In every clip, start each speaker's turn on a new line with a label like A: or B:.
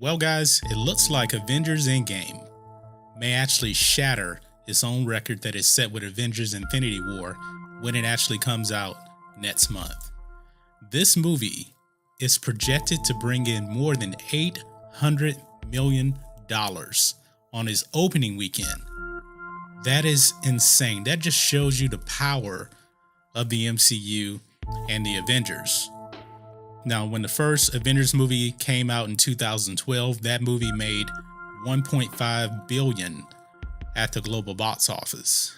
A: Well, guys, it looks like Avengers Endgame may actually shatter its own record that is set with Avengers Infinity War when it actually comes out next month. This movie is projected to bring in more than $800 million on its opening weekend. That is insane. That just shows you the power of the MCU and the Avengers. Now, when the first Avengers movie came out in 2012, that movie made $1.5 billion at the global box office.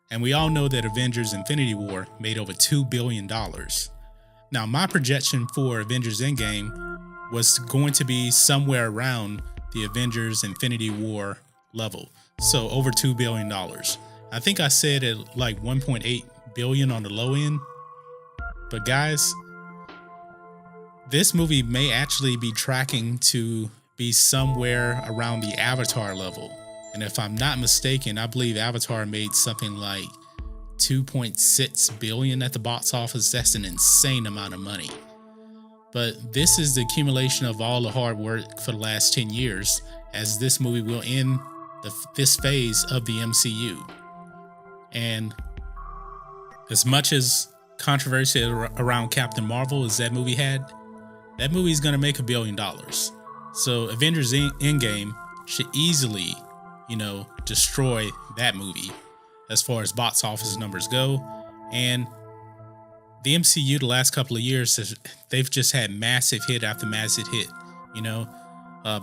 A: And we all know that Avengers Infinity War made over $2 billion. Now, my projection for Avengers Endgame was going to be somewhere around the Avengers Infinity War level. So over $2 billion. I think I said at like 1.8 billion on the low end. But guys, this movie may actually be tracking to be somewhere around the Avatar level. And if I'm not mistaken, I believe Avatar made something like 2.6 billion at the box office. That's an insane amount of money. But this is the accumulation of all the hard work for the last 10 years, as this movie will end this phase of the MCU. And as much as controversy around Captain Marvel as that movie had, that movie is going to make $1 billion. So Avengers Endgame should easily, destroy that movie as far as box office numbers go. And the MCU the last couple of years, they've just had massive hit after massive hit.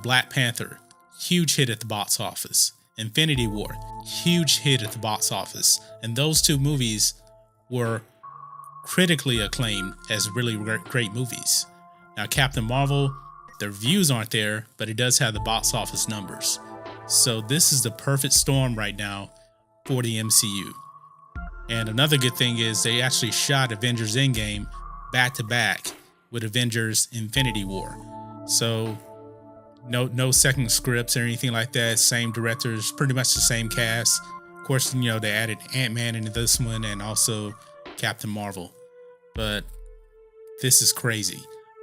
A: Black Panther, huge hit at the box office. Infinity War, huge hit at the box office. And those two movies were critically acclaimed as really great movies. Now, Captain Marvel, the reviews aren't there, but it does have the box office numbers. So this is the perfect storm right now for the MCU. And another good thing is they actually shot Avengers Endgame back to back with Avengers Infinity War. So no second scripts or anything like that. Same directors, pretty much the same cast. Of course, they added Ant-Man into this one and also Captain Marvel. But this is crazy.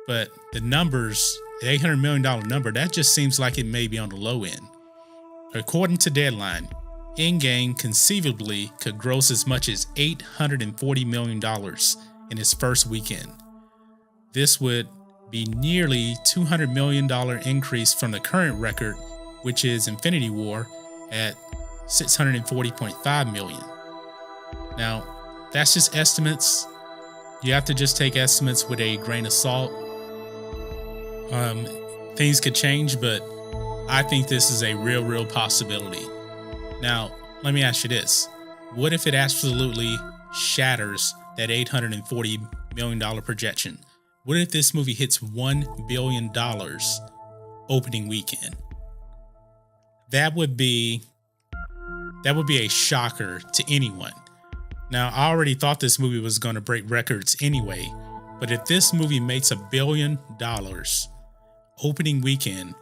A: But the numbers, the $800 million number, that just seems like it may be on the low end. According to Deadline, Endgame conceivably could gross as much as $840 million in its first weekend. This would be nearly $200 million increase from the current record, which is Infinity War at $640.5 million. Now, that's just estimates. You have to just take estimates with a grain of salt. Things could change, but I think this is a real possibility. Now, let me ask you this. What if it absolutely shatters that $840 million projection? What if this movie hits $1 billion opening weekend? That would be a shocker to anyone. Now, I already thought this movie was going to break records anyway, but if this movie makes $1 billion opening weekend,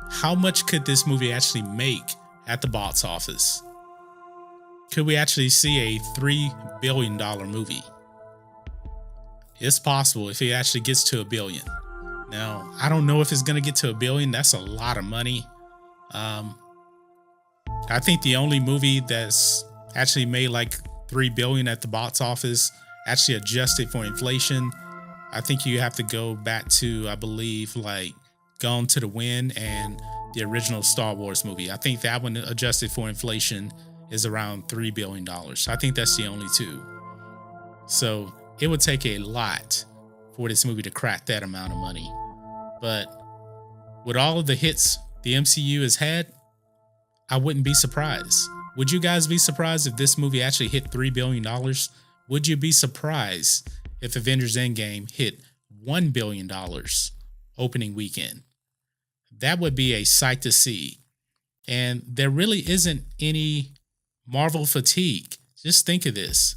A: how much could this movie actually make at the box office? Could we actually see a $3 billion movie? It's possible if it actually gets to $1 billion. Now, I don't know if it's going to get to $1 billion. That's a lot of money. I think the only movie that's actually made like $3 billion at the box office, actually adjusted for inflation, I think you have to go back to, I believe, like Gone to the Wind and the original Star Wars movie. I think that one adjusted for inflation is around $3 billion. I think that's the only two. So it would take a lot for this movie to crack that amount of money. But with all of the hits the MCU has had, I wouldn't be surprised. Would you guys be surprised if this movie actually hit $3 billion? Would you be surprised if Avengers Endgame hit $1 billion opening weekend? That would be a sight to see. And there really isn't any Marvel fatigue. Just think of this.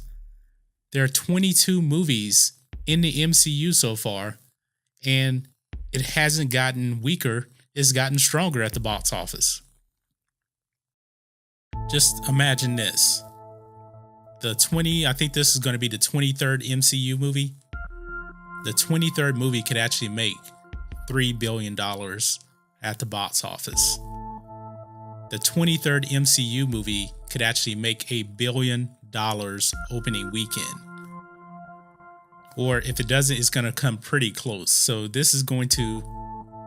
A: There are 22 movies in the MCU so far, and it hasn't gotten weaker. It's gotten stronger at the box office. Just imagine this. I think this is going to be the 23rd MCU movie. The 23rd movie could actually make $3 billion at the box office. The 23rd MCU movie could actually make $1 billion opening weekend. Or if it doesn't, it's going to come pretty close. So this is going to,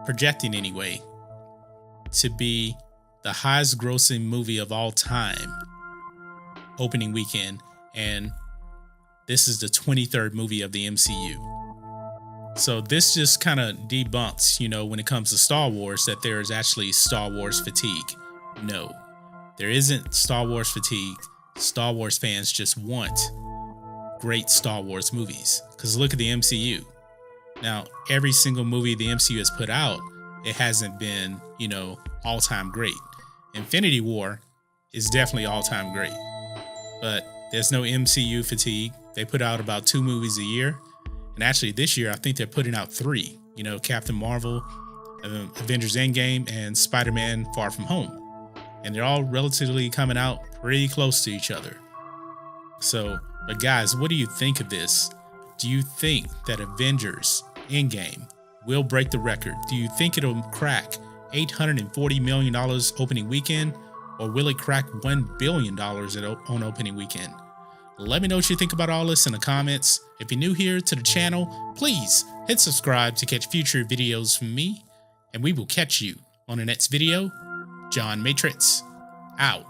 A: projecting anyway, to be the highest grossing movie of all time opening weekend. And this is the 23rd movie of the MCU. So this just kind of debunks, when it comes to Star Wars, that there is actually Star Wars fatigue. No, there isn't Star Wars fatigue. Star Wars fans just want great Star Wars movies. Because look at the MCU. Now, every single movie the MCU has put out, it hasn't been, all-time great. Infinity War is definitely all-time great. But there's no MCU fatigue. They put out about 2 movies a year. And actually this year, I think they're putting out 3. Captain Marvel, Avengers Endgame, and Spider-Man Far From Home. And they're all relatively coming out pretty close to each other. So, but guys, what do you think of this? Do you think that Avengers Endgame will break the record? Do you think it'll crack $840 million opening weekend? Or will it crack $1 billion on opening weekend? Let me know what you think about all this in the comments. If you're new here to the channel, please hit subscribe to catch future videos from me. And we will catch you on the next video. John Matrixx, out.